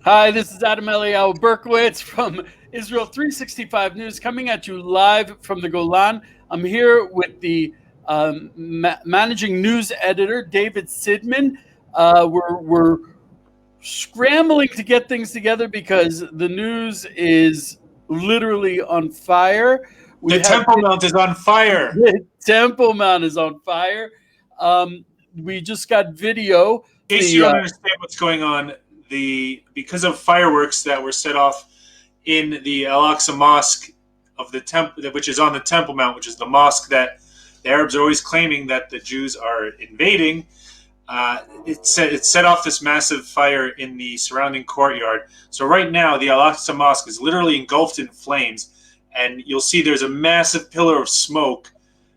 Hi, this is Adam Eliyahu Berkowitz from Israel 365 News, coming at you live from the Golan. I'm here with the managing news editor, David Sidman. We're scrambling to get things together because the news is literally on fire. We The have Temple Mount is on fire. the Temple Mount is on fire. We just got video. In case you The don't understand what's going on, because of fireworks that were set off in the Aqsa Mosque of the temple, which is on the Temple Mount, which is the mosque that the Arabs are always claiming that the Jews are invading. It set off this massive fire in the surrounding courtyard. So right now, the Aqsa Mosque is literally engulfed in flames, and you'll see there's a massive pillar of smoke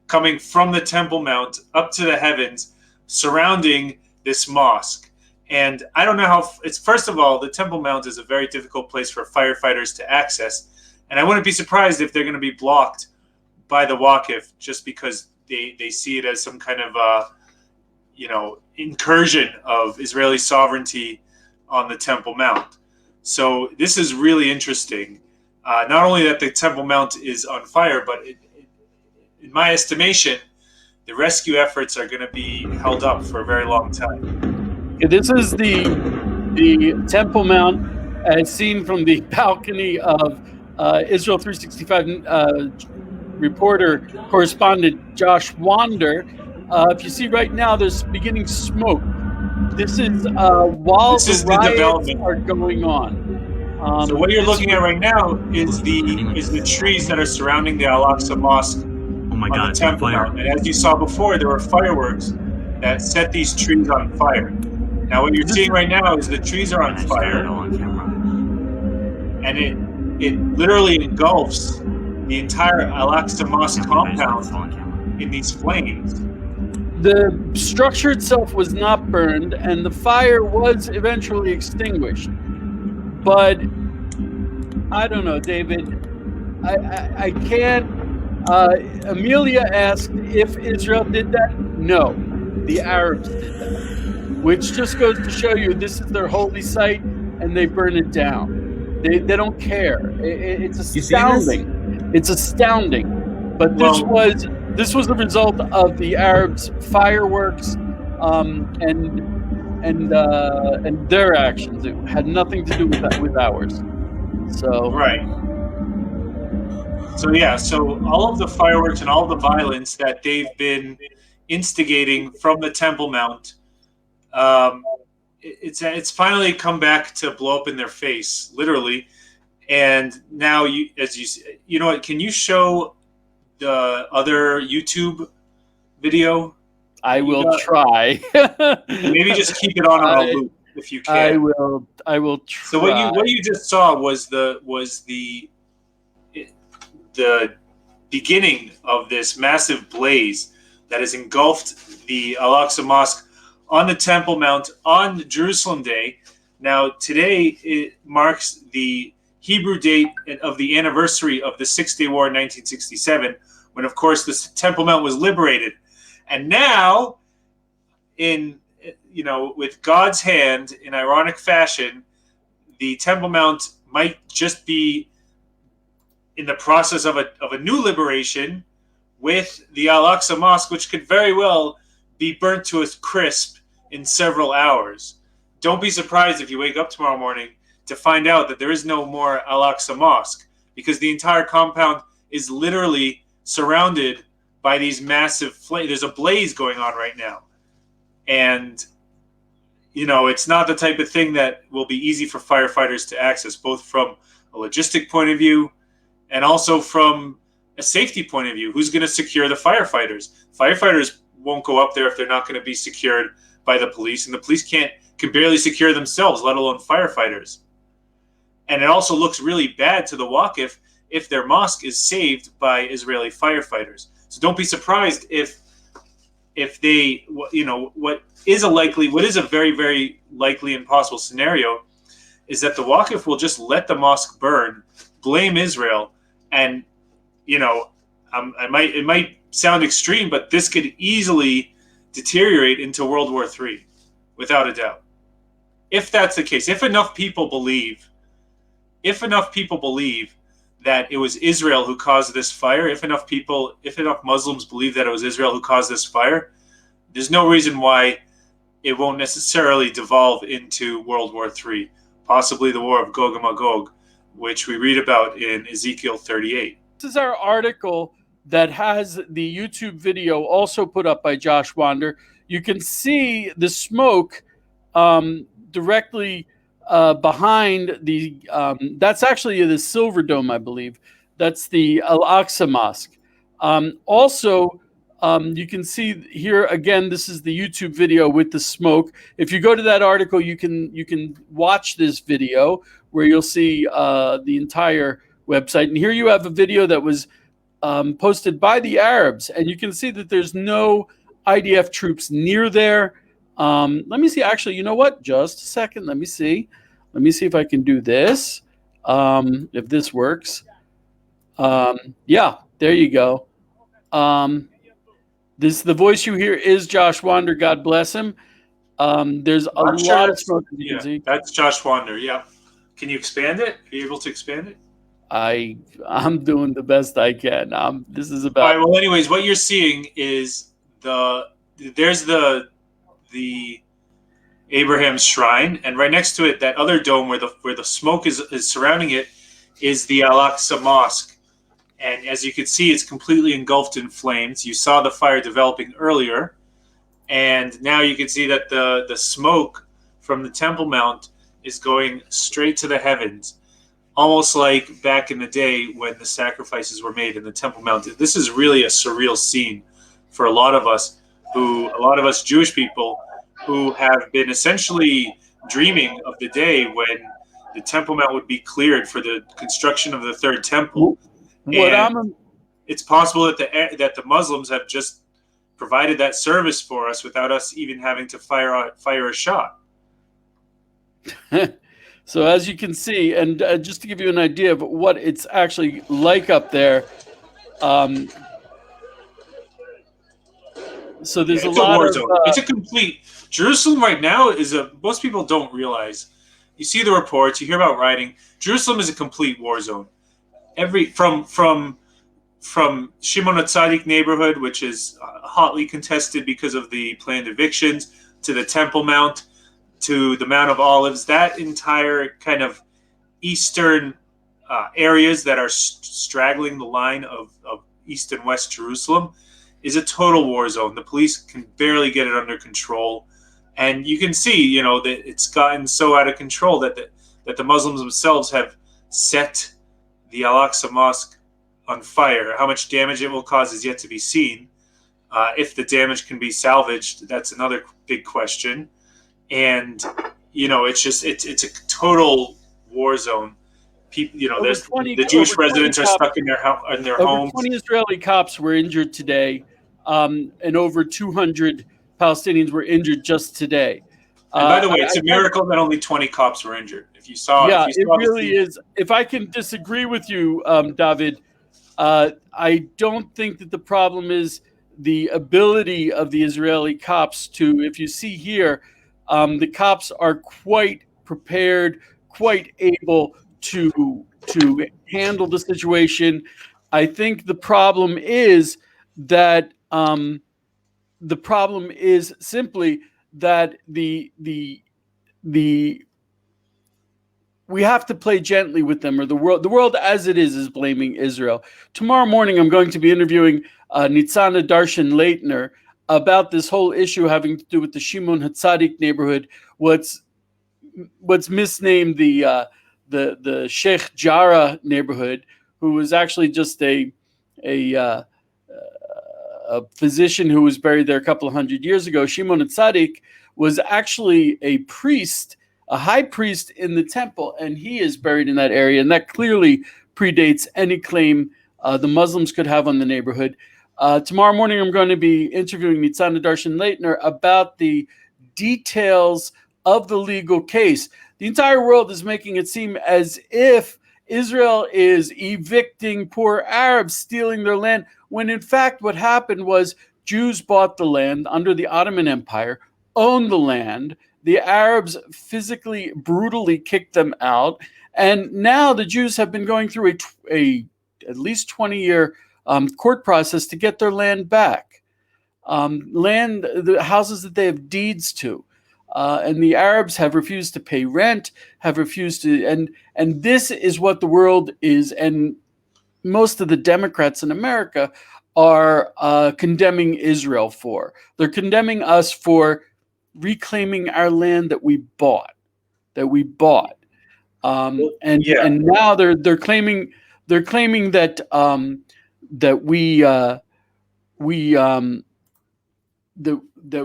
coming from the Temple Mount up to the heavens, surrounding this mosque. And I don't know how it's. First of all, the Temple Mount is a very difficult place for firefighters to access, and I wouldn't be surprised if they're going to be blocked by the Waqif just because they see it as some kind of incursion of Israeli sovereignty on the Temple Mount. So this is really interesting. Not only that the Temple Mount is on fire, but in my estimation, the rescue efforts are going to be held up for a very long time. This is the Temple Mount as seen from the balcony of Israel 365 reporter correspondent Josh Wander. If you see right now, there's beginning smoke. This is while the riots are going on. So what you're looking at right now is the trees that are surrounding the Al-Aqsa Mosque. Oh my God, the Temple Mount. And as you saw before, there were fireworks that set these trees on fire. Now what you're seeing right now is the trees are on fire, and it literally engulfs the entire Al-Aqsa Mosque compound in these flames. The structure itself was not burned, and the fire was eventually extinguished. But I don't know, David. I can't. Amelia asked if Israel did that. No, the Arabs did that, which just goes to show you this is their holy site, and they burn it down. They don't care. It's astounding. It's astounding. But this was the result of the Arabs' fireworks and their actions. It had nothing to do with ours. So right. So all of the fireworks and all of the violence that they've been instigating from the Temple Mount, it's finally come back to blow up in their face, literally. And now you know what? Can you show the other YouTube video? I will try. Maybe just keep it on a loop if you can. I will try. So what you just saw was the beginning of this massive blaze that has engulfed the Al-Aqsa Mosque on the Temple Mount on Jerusalem Day. Now, today it marks the Hebrew date of the anniversary of the Six-Day War in 1967, when, of course, the Temple Mount was liberated. And now, with God's hand, in ironic fashion, the Temple Mount might just be in the process of a new liberation with the Al-Aqsa Mosque, which could very well be burnt to a crisp in several hours. Don't be surprised if you wake up tomorrow morning to find out that there is no more Al-Aqsa Mosque, because the entire compound is literally surrounded by these massive flames. There's a blaze going on right now. And, it's not the type of thing that will be easy for firefighters to access, both from a logistic point of view and also from a safety point of view. Who's going to secure the firefighters? Firefighters won't go up there if they're not going to be secured by the police, and the police can barely secure themselves, let alone firefighters. And it also looks really bad to the Waqif if their mosque is saved by Israeli firefighters. So don't be surprised if they, what is a very, very likely and possible scenario is that the Waqif will just let the mosque burn, blame Israel, and it might sound extreme, but this could easily deteriorate into World War III, without a doubt. if that's the case, if enough people believe that it was Israel who caused this fire, if enough Muslims believe that it was Israel who caused this fire, there's no reason why it won't necessarily devolve into World War III, possibly the War of Gog and Magog, which we read about in Ezekiel 38. This is our article that has the YouTube video also put up by Josh Wander. You can see the smoke directly behind the, that's actually the Silver Dome, I believe. That's the Aqsa Mosque. Also, you can see here again, this is the YouTube video with the smoke. If you go to that article, you can watch this video where you'll see the entire website. And here you have a video that was posted by the Arabs, and you can see that there's no IDF troops near there. Let me see. Actually, you know what? Just a second. Let me see. Let me see if I can do this. If this works. Yeah, there you go. The voice you hear is Josh Wander. God bless him. There's a lot of smoke. Yeah, that's Josh Wander. Yeah. Can you expand it? Are you able to expand it? I'm doing the best I can. This is about. All right. Well, anyways, what you're seeing is there's the Abraham's shrine, and right next to it, that other dome where the smoke is surrounding it, is the Al-Aqsa Mosque. And as you can see, it's completely engulfed in flames. You saw the fire developing earlier, and now you can see that the smoke from the Temple Mount is going straight to the heavens, almost like back in the day when the sacrifices were made in the Temple Mount. This is really a surreal scene for a lot of us Jewish people who have been essentially dreaming of the day when the Temple Mount would be cleared for the construction of the third temple. It's possible that the Muslims have just provided that service for us without us even having to fire a shot. So as you can see, and just to give you an idea of what it's actually like up there, so there's a lot of... it's a complete... Jerusalem right now most people don't realize. You see the reports, you hear about rioting. Jerusalem is a complete war zone. From Shimon HaTzadik neighborhood, which is hotly contested because of the planned evictions, to the Temple Mount, to the Mount of Olives, that entire kind of eastern areas that are straggling the line of East and West Jerusalem is a total war zone. The police can barely get it under control. And you can see, that it's gotten so out of control that the Muslims themselves have set the Al-Aqsa Mosque on fire. How much damage it will cause is yet to be seen. If the damage can be salvaged, that's another big question. And it's a total war zone. People, the Jewish residents are stuck in their homes. Over 20 Israeli cops were injured today, and over 200 Palestinians were injured just today. And by the way, it's a miracle that only 20 cops were injured. If you saw, it really is. If I can disagree with you, David, I don't think that the problem is the ability of the Israeli cops to. If you see here, the cops are quite prepared, quite able to handle the situation. I think the problem is that simply that we have to play gently with them, or the world as it is blaming Israel. Tomorrow morning, I'm going to be interviewing Nitzana Darshan-Leitner about this whole issue having to do with the Shimon HaTzadik neighborhood, what's misnamed the Sheikh Jarrah neighborhood, who was actually just a physician who was buried there a couple of hundred years ago. Shimon HaTzadik was actually a priest, a high priest in the temple, and he is buried in that area, and that clearly predates any claim the Muslims could have on the neighborhood. Tomorrow morning, I'm going to be interviewing Nitzana Darshan-Leitner about the details of the legal case. The entire world is making it seem as if Israel is evicting poor Arabs, stealing their land, when in fact what happened was Jews bought the land under the Ottoman Empire, own the land. The Arabs physically, brutally kicked them out. And now the Jews have been going through a at least 20-year court process to get their land back. Land, the houses that they have deeds to. And the Arabs have refused to pay rent, have refused to, and this is what the world is, and most of the Democrats in America are condemning Israel for. They're condemning us for reclaiming our land that we bought, and Yeah. and now they're claiming that that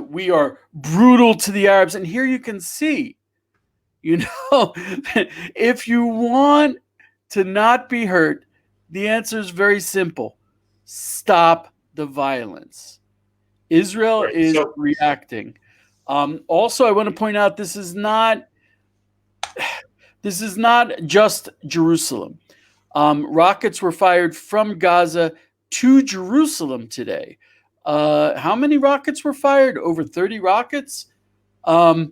we are brutal to the Arabs. And here you can see, if you want to not be hurt, the answer is very simple: stop the violence. Israel Right. is So reacting. Also, I want to point out this is not just Jerusalem. Rockets were fired from Gaza to Jerusalem today. How many rockets were fired? Over 30 rockets. There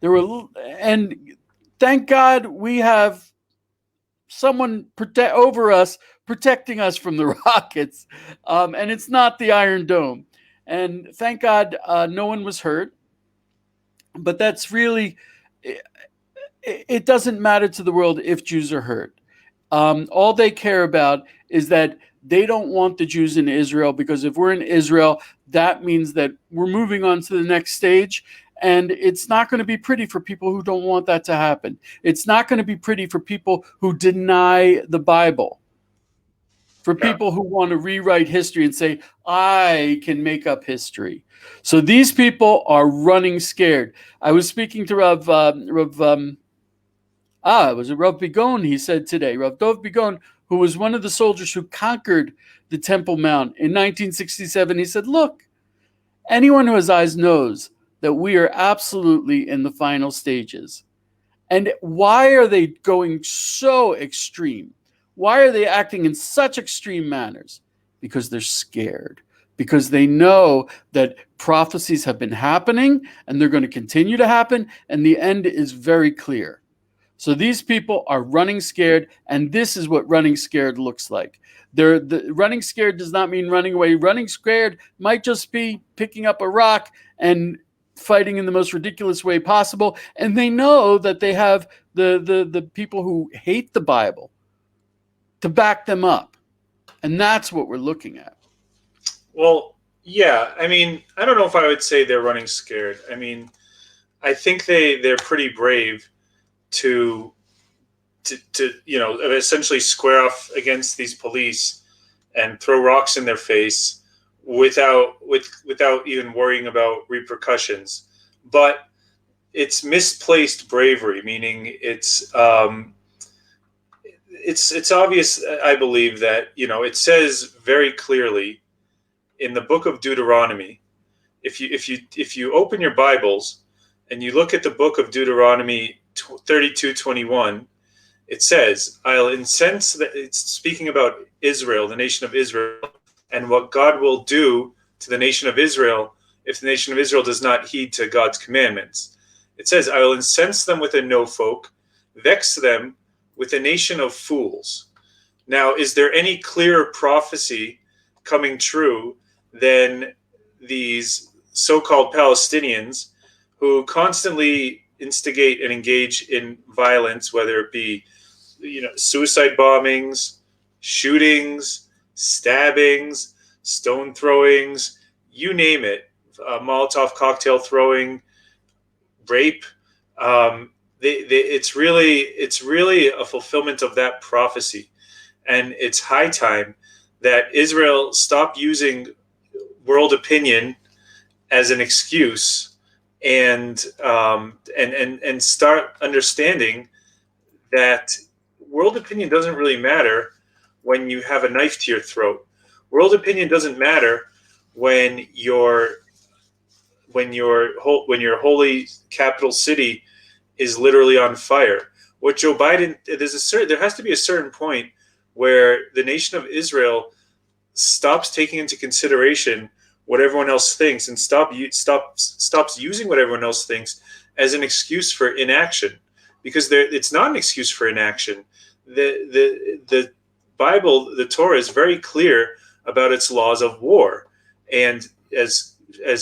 were, and thank God we have someone over us protecting us from the rockets, and it's not the Iron Dome. And thank God no one was hurt. But that's really, it doesn't matter to the world if Jews are hurt. All they care about is that they don't want the Jews in Israel, because if we're in Israel, that means that we're moving on to the next stage. And it's not going to be pretty for people who don't want that to happen. It's not going to be pretty for people who deny the Bible, for people who want to rewrite history and say, I can make up history. So these people are running scared. I was speaking to Rav Bigon, he said today, Rav Dov Bigon, who was one of the soldiers who conquered the Temple Mount in 1967. He said, look, anyone who has eyes knows that we are absolutely in the final stages. And why are they going so extreme? Why are they acting in such extreme manners? Because they're scared. Because they know that prophecies have been happening and they're going to continue to happen, and the end is very clear. So these people are running scared, and this is what running scared looks like. Running scared does not mean running away. Running scared might just be picking up a rock and fighting in the most ridiculous way possible. And they know that they have the people who hate the Bible to back them up. And that's what we're looking at. Well, yeah. I mean, I don't know if I would say they're running scared. I mean, I think they're pretty brave to essentially square off against these police and throw rocks in their face without even worrying about repercussions. But it's misplaced bravery, meaning it's obvious, I believe, that it says very clearly in the book of Deuteronomy. If you open your Bibles and you look at the book of Deuteronomy 32:21, it says, I'll incense, that it's speaking about Israel, the nation of Israel, and what God will do to the nation of Israel if the nation of Israel does not heed to God's commandments. It says, I will incense them with a no folk, vex them with a nation of fools. Now, is there any clearer prophecy coming true than these so-called Palestinians who constantly instigate and engage in violence, whether it be suicide bombings, shootings, stabbings, stone throwings, you name it, Molotov cocktail throwing, rape. It's really a fulfillment of that prophecy, and it's high time that Israel stop using world opinion as an excuse, and start understanding that world opinion doesn't really matter when you have a knife to your throat. World opinion doesn't matter when your holy capital city is literally on fire. What Joe Biden, there has to be a certain point where the nation of Israel stops taking into consideration what everyone else thinks and stops using what everyone else thinks as an excuse for inaction, because it's not an excuse for inaction. The Bible, the Torah, is very clear about its laws of war, and as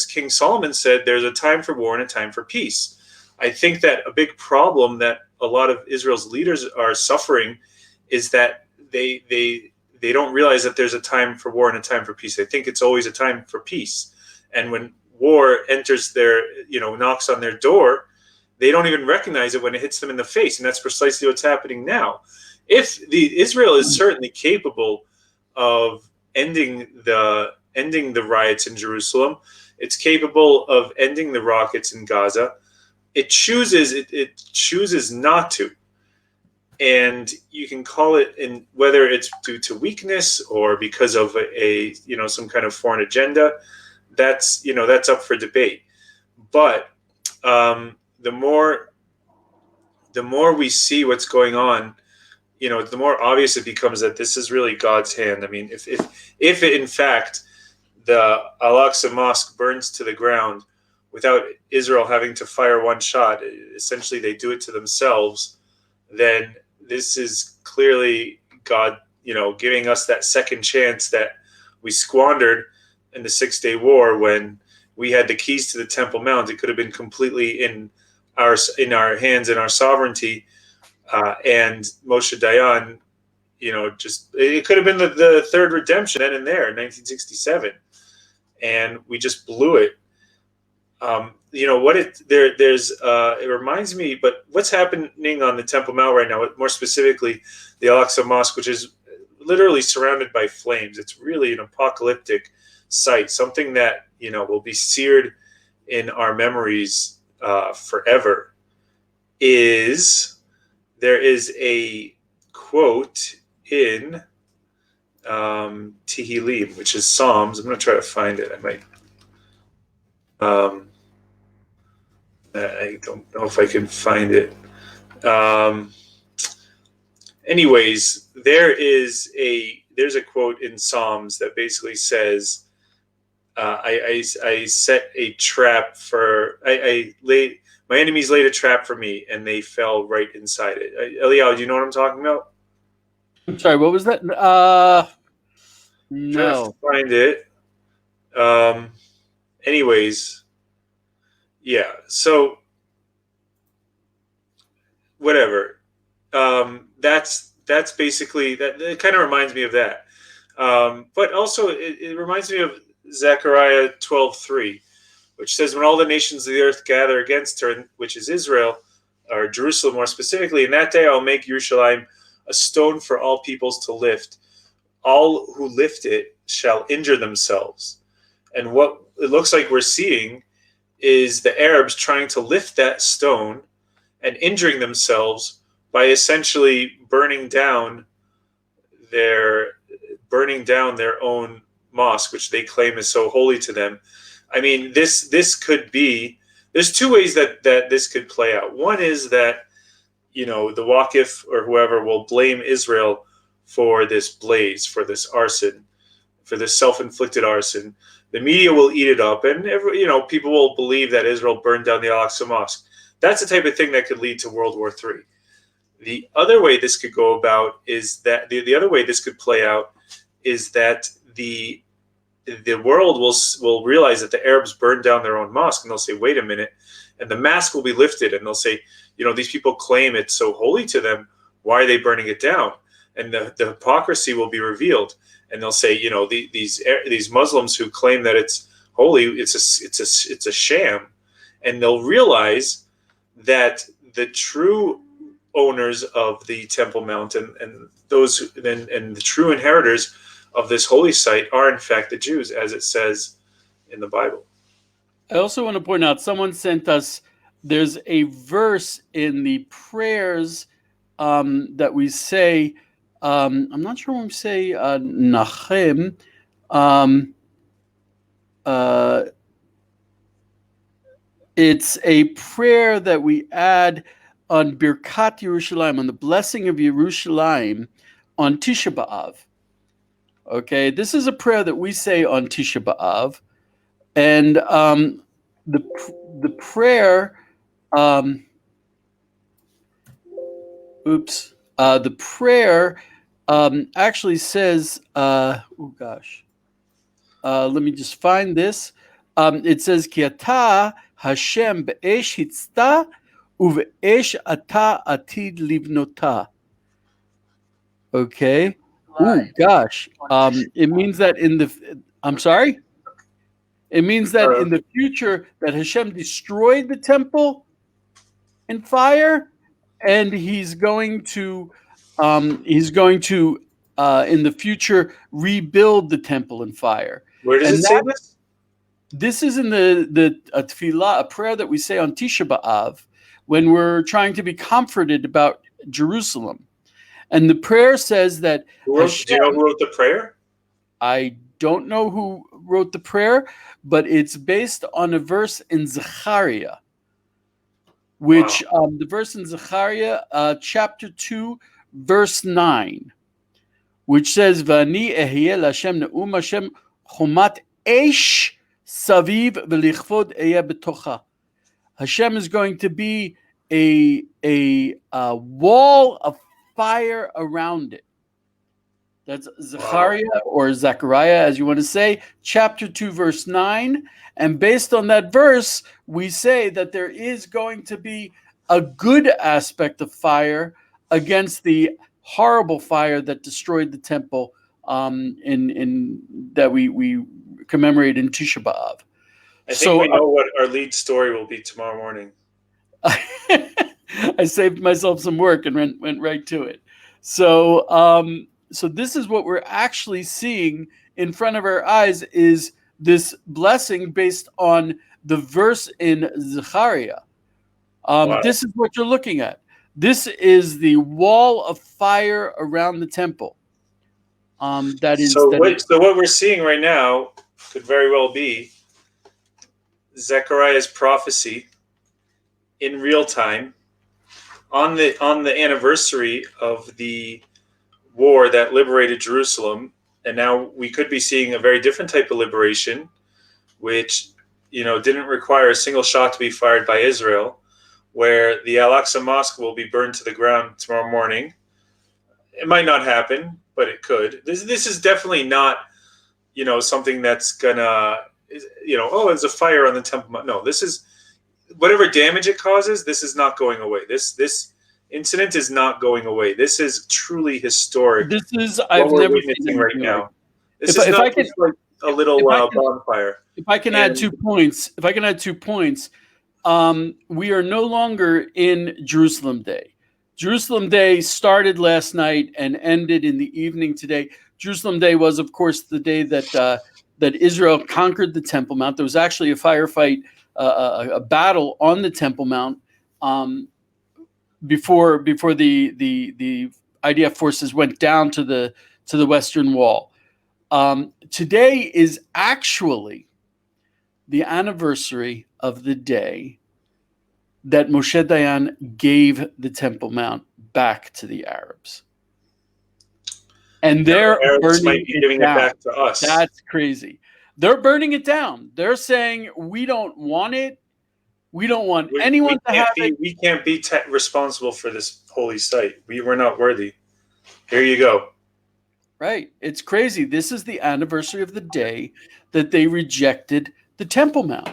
King Solomon said, there's a time for war and a time for peace. I think that a big problem that a lot of Israel's leaders are suffering is that they don't realize that there's a time for war and a time for peace. They think it's always a time for peace. And when war enters knocks on their door, they don't even recognize it when it hits them in the face. And that's precisely what's happening now. Israel is certainly capable of ending the riots in Jerusalem. It's capable of ending the rockets in Gaza. It chooses not to. And you can call it, in whether it's due to weakness or because of some kind of foreign agenda, that's up for debate. But the more we see what's going on, the more obvious it becomes that this is really God's hand. I mean, if in fact the Al-Aqsa Mosque burns to the ground without Israel having to fire one shot, essentially they do it to themselves, then this is clearly God, giving us that second chance that we squandered in the 6-Day War when we had the keys to the Temple Mount. It could have been completely in our hands, in our sovereignty, and Moshe Dayan, it could have been the third redemption then and there in 1967, and we just blew it. It reminds me, but what's happening on the Temple Mount right now, more specifically the Al-Aqsa Mosque, which is literally surrounded by flames. It's really an apocalyptic sight, something that will be seared in our memories forever. There is a quote in Tehillim, which is Psalms. I'm going to try to find it. I might. I don't know if I can find it. Anyways, there's a quote in Psalms that basically says, I set a trap for my enemies laid a trap for me, and they fell right inside it. Eliyahu, do you know what I'm talking about? I'm sorry, what was that? No. Find it. Anyways, yeah. So whatever. That's basically that. It kind of reminds me of that. But also it reminds me of Zechariah 12:3. Which says, when all the nations of the earth gather against her, which is Israel, or Jerusalem more specifically, in that day I'll make Yerushalayim a stone for all peoples to lift. All who lift it shall injure themselves. And what it looks like we're seeing is the Arabs trying to lift that stone and injuring themselves by essentially burning down their own mosque, which they claim is so holy to them. I mean, this could be. There's two ways that this could play out. One is that the Waqif or whoever will blame Israel for this blaze, for this arson, for this self-inflicted arson. The media will eat it up, and people will believe that Israel burned down the Al-Aqsa Mosque. That's the type of thing that could lead to World War III. The other way this could go about is that the other way this could play out is that the world will realize that the Arabs burned down their own mosque, and they'll say, wait a minute, and the mask will be lifted, and they'll say, these people claim it's so holy to them, why are they burning it down? And the hypocrisy will be revealed, and they'll say, these Muslims who claim that it's holy, it's a sham, and they'll realize that the true owners of the Temple Mount and the true inheritors of this holy site are in fact the Jews, as it says in the Bible. I also want to point out, someone sent us, there's a verse in the prayers that we say, I'm not sure when we say Nachem, it's a prayer that we add on Birkat Yerushalayim, on the blessing of Yerushalayim on Tisha B'Av. Okay, this is a prayer that we say on Tisha B'Av, And the prayer, the prayer actually says, oh gosh, let me just find this. It says, Ki ata Hashem be'esh hitzta uve'esh ata atid livnota. Okay. Oh gosh. It means that I'm sorry? It means that in the future that Hashem destroyed the temple in fire, and he's going to in the future rebuild the temple in fire. Where does it say this? This is in the tefillah, a prayer that we say on Tisha B'Av when we're trying to be comforted about Jerusalem. And the prayer says that do you know who wrote the prayer? I don't know who wrote the prayer, but it's based on a verse in Zechariah, which the verse in Zechariah, chapter 2, verse 9, which says, V'ani ehyeh l'Hashem ne'um Hashem chomat esh saviv v'lichvod eyeh betocha. Hashem is going to be a wall of fire around it. That's Zechariah or Zechariah, as you want to say, chapter 2, verse 9. And based on that verse, we say that there is going to be a good aspect of fire against the horrible fire that destroyed the temple in that we commemorate in Tisha B'Av. I think we know what our lead story will be tomorrow morning. I saved myself some work and went right to it. So so this is what we're actually seeing in front of our eyes, is this blessing based on the verse in Zechariah. This is what you're looking at. This is the wall of fire around the temple. So what we're seeing right now could very well be Zechariah's prophecy in real time on the anniversary of the war that liberated Jerusalem. And now we could be seeing a very different type of liberation, which, didn't require a single shot to be fired by Israel, where the Aqsa Mosque will be burned to the ground tomorrow morning. It might not happen, but it could. This is definitely not, something that's gonna, there's a fire on the Temple. No, this is whatever damage it causes. This is not going away. This incident is not going away. This is truly historic. This is I've never seen right now. This is not just like a little bonfire. If I can add 2 points, we are no longer in Jerusalem Day. Jerusalem Day started last night and ended in the evening today. Jerusalem Day was, of course, the day that Israel conquered the Temple Mount. There was actually a firefight, a battle on the Temple Mount before the IDF forces went down to the Western Wall. Today is actually the anniversary of the day that Moshe Dayan gave the Temple Mount back to the Arabs. And they're burning it down. Back to us. That's crazy. They're burning it down. They're saying, we don't want it. We don't want anyone to have it. We can't be responsible for this holy site. We were not worthy. Here you go. Right. It's crazy. This is the anniversary of the day that they rejected the Temple Mount.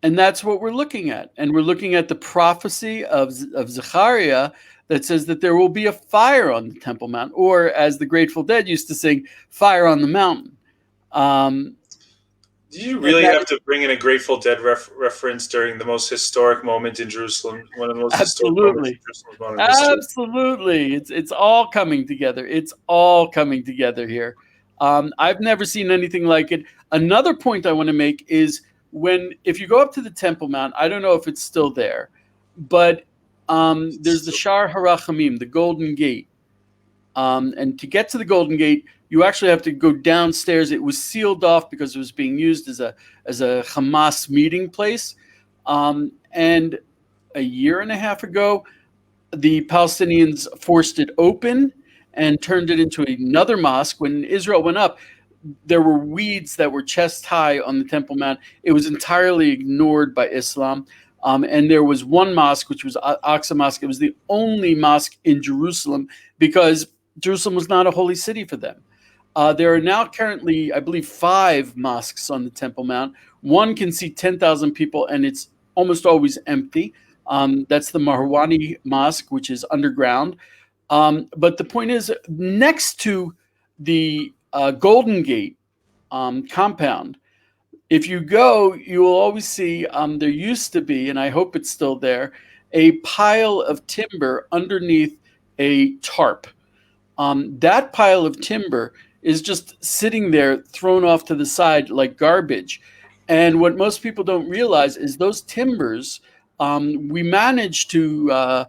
And that's what we're looking at. And we're looking at the prophecy of Zechariah that says that there will be a fire on the Temple Mount, or as the Grateful Dead used to sing, fire on the mountain. Do you really have to bring in a Grateful Dead reference during the most historic moment in Jerusalem? One of the most historic moments in Jerusalem. Absolutely. It's all coming together. It's all coming together here. I've never seen anything like it. Another point I want to make is if you go up to the Temple Mount, I don't know if it's still there, but there's the Shar Harachamim, the Golden Gate. And to get to the Golden Gate, you actually have to go downstairs. It was sealed off because it was being used as a Hamas meeting place. And a year and a half ago, the Palestinians forced it open and turned it into another mosque. When Israel went up, there were weeds that were chest high on the Temple Mount. It was entirely ignored by Islam. And there was one mosque, which was Aqsa Mosque. It was the only mosque in Jerusalem because Jerusalem was not a holy city for them. There are now currently, I believe, 5 mosques on the Temple Mount. One can seat 10,000 people, and it's almost always empty. That's the Marwani Mosque, which is underground. But the point is, next to the Golden Gate compound, if you go, you will always see, there used to be, and I hope it's still there, a pile of timber underneath a tarp. That pile of timber is just sitting there, thrown off to the side like garbage. And what most people don't realize is those timbers, we managed to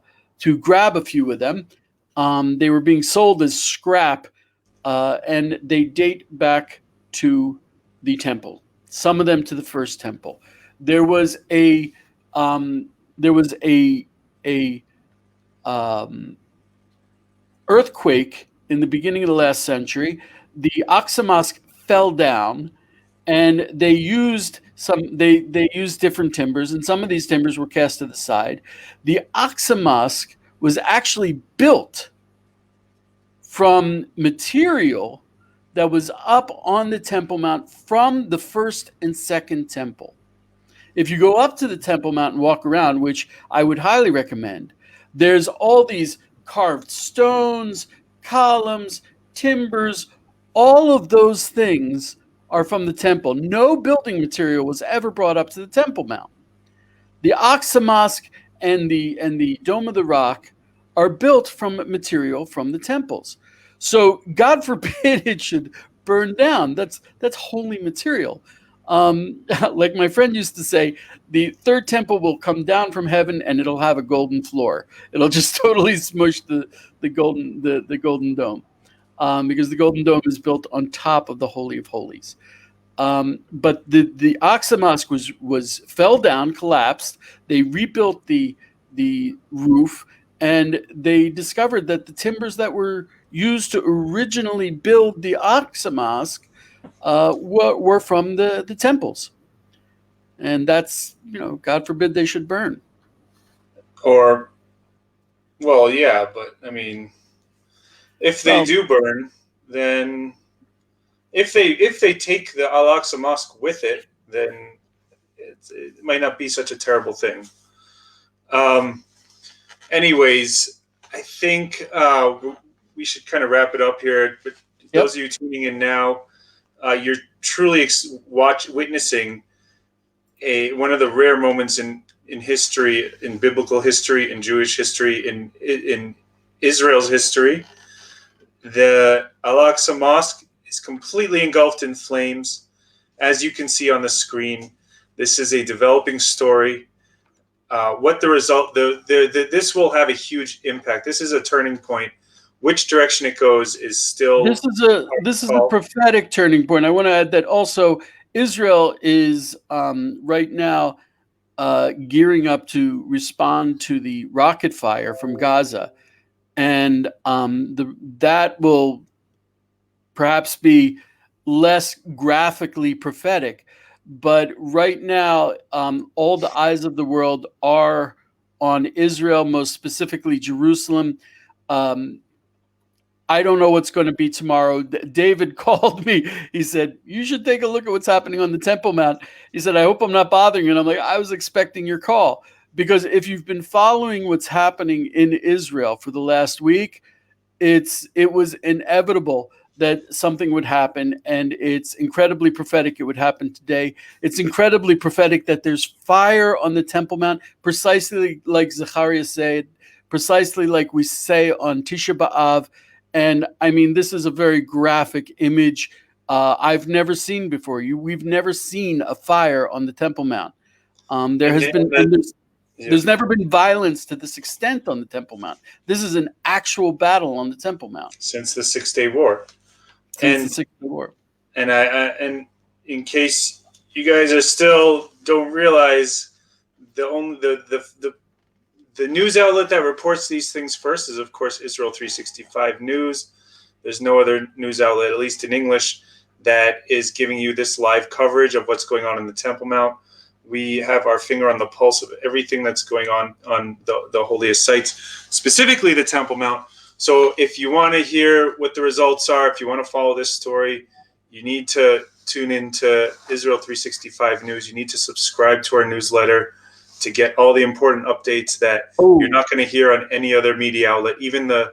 grab a few of them. They were being sold as scrap, and they date back to the temple. Some of them to the first temple. There was a earthquake in the beginning of the last century. The Aqsa Mosque fell down, and they used different timbers, and some of these timbers were cast to the side. The Aqsa Mosque was actually built from material that was up on the Temple Mount from the first and second temple. If you go up to the Temple Mount and walk around, which I would highly recommend, there's all these carved stones, columns, timbers. All of those things are from the temple. No building material was ever brought up to the Temple Mount. The Aqsa Mosque and the Dome of the Rock are built from material from the temples. So God forbid it should burn down. That's holy material. Like my friend used to say, the third temple will come down from heaven and it'll have a golden floor. It'll just totally smush the golden dome, because the golden dome is built on top of the Holy of Holies. But the Aqsa Mosque fell down, collapsed. They rebuilt the roof, and they discovered that the timbers that were used to originally build the Aqsa Mosque were from the temples. And that's, God forbid they should burn. Or, well, yeah, but I mean, if they do burn, then if they take the Al-Aqsa Mosque with it, then it might not be such a terrible thing. Anyways, I think we should kind of wrap it up here. But those of you tuning in now, you're truly witnessing one of the rare moments in history, in biblical history, in Jewish history, in Israel's history. The Al-Aqsa Mosque is completely engulfed in flames. As you can see on the screen, this is a developing story. What the result, this will have a huge impact. This is a turning point. Which direction it goes is still. This is a prophetic turning point. I want to add that also Israel is right now gearing up to respond to the rocket fire from Gaza, and that will perhaps be less graphically prophetic. But right now, all the eyes of the world are on Israel, most specifically Jerusalem. I don't know what's going to be tomorrow. David called me. He said, you should take a look at what's happening on the Temple Mount. He said, I hope I'm not bothering you. And I'm like, I was expecting your call. Because if you've been following what's happening in Israel for the last week, it was inevitable that something would happen, and it's incredibly prophetic it would happen today. It's incredibly prophetic that there's fire on the Temple Mount, precisely like Zechariah said, precisely like we say on Tisha B'Av. And I mean, this is a very graphic image I've never seen before. We've never seen a fire on the Temple Mount. There's never been violence to this extent on the Temple Mount. This is an actual battle on the Temple Mount since the 6-Day War. And in case you guys are still don't realize, the news outlet that reports these things first is, of course, Israel 365 News. There's no other news outlet, at least in English, that is giving you this live coverage of what's going on in the Temple Mount. We have our finger on the pulse of everything that's going on the holiest sites, specifically the Temple Mount. So if you want to hear what the results are, if you want to follow this story, you need to tune into Israel 365 News. You need to subscribe to our newsletter to get all the important updates that you're not going to hear on any other media outlet. Even the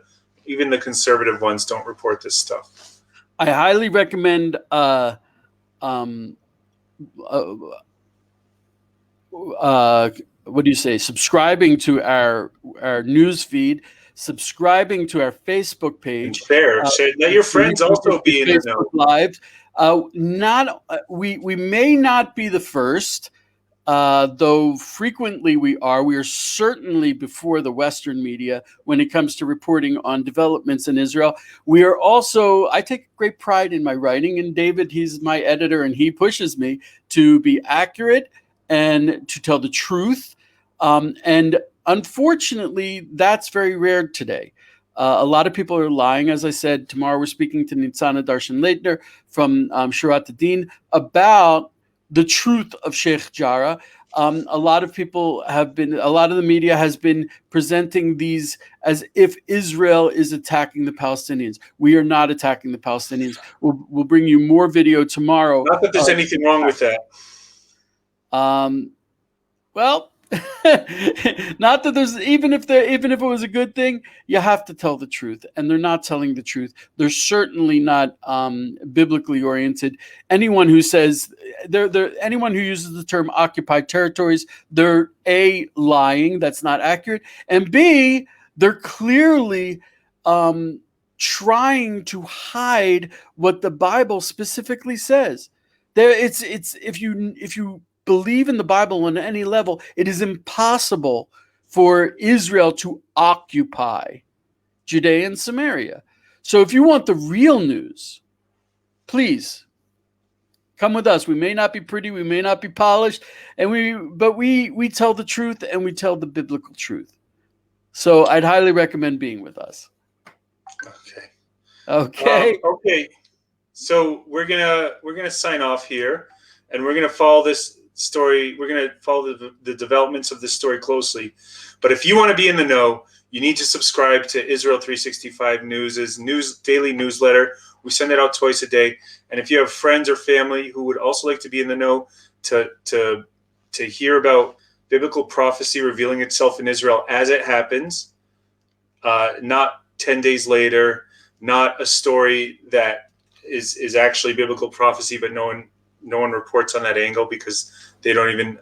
conservative ones don't report this stuff. I highly recommend what do you say? Subscribing to our news feed, subscribing to our Facebook page. Share. Let your friends also be in the know. Live. We may not be the first, though frequently we are. We are certainly before the Western media when it comes to reporting on developments in Israel. We are also, I take great pride in my writing, and David, he's my editor, and he pushes me to be accurate and to tell the truth. And unfortunately, that's very rare today. A lot of people are lying. As I said, tomorrow we're speaking to Nitzana Darshan-Leitner from Shurat Adin about the truth of Sheikh Jarrah. A lot of the media has been presenting these as if Israel is attacking the Palestinians. We are not attacking the Palestinians. We'll bring you more video tomorrow. Not that there's anything wrong with that. Well, not that there's even if it was a good thing, you have to tell the truth, and they're not telling the truth. They're certainly not biblically oriented. Anyone who says anyone who uses the term occupied territories, they're A, lying, that's not accurate, and B, they're clearly trying to hide what the Bible specifically says. It's if you believe in the Bible on any level, it is impossible for Israel to occupy Judea and Samaria. So if you want the real news, please come with us. We may not be pretty, we may not be polished, but we tell the truth, and we tell the biblical truth. So I'd highly recommend being with us. Okay. Okay. So we're gonna sign off here, and we're gonna follow this story. We're going to follow the developments of this story closely. But if you want to be in the know, you need to subscribe to Israel 365 News' daily newsletter. We send it out twice a day. And if you have friends or family who would also like to be in the know to hear about biblical prophecy revealing itself in Israel as it happens, not 10 days later, not a story that is actually biblical prophecy, but no one reports on that angle because they don't even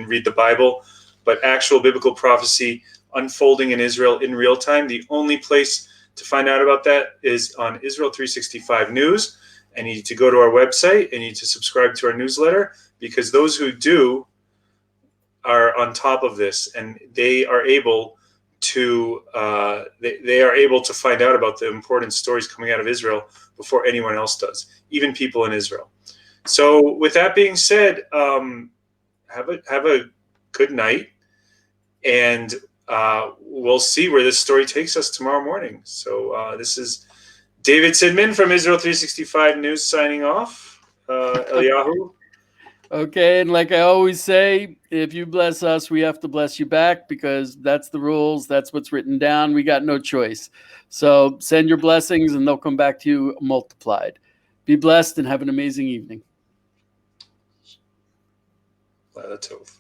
read the Bible, but actual biblical prophecy unfolding in Israel in real time. The only place to find out about that is on Israel 365 News, and you need to go to our website and you need to subscribe to our newsletter, because those who do are on top of this, and they are able to find out about the important stories coming out of Israel before anyone else does, even people in Israel. So with that being said, have a good night, and we'll see where this story takes us tomorrow morning. So this is David Sidman from Israel 365 News signing off. Eliyahu. Okay, and like I always say, if you bless us, we have to bless you back, because that's the rules. That's what's written down. We got no choice. So send your blessings, and they'll come back to you multiplied. Be blessed and have an amazing evening. Laila Tov.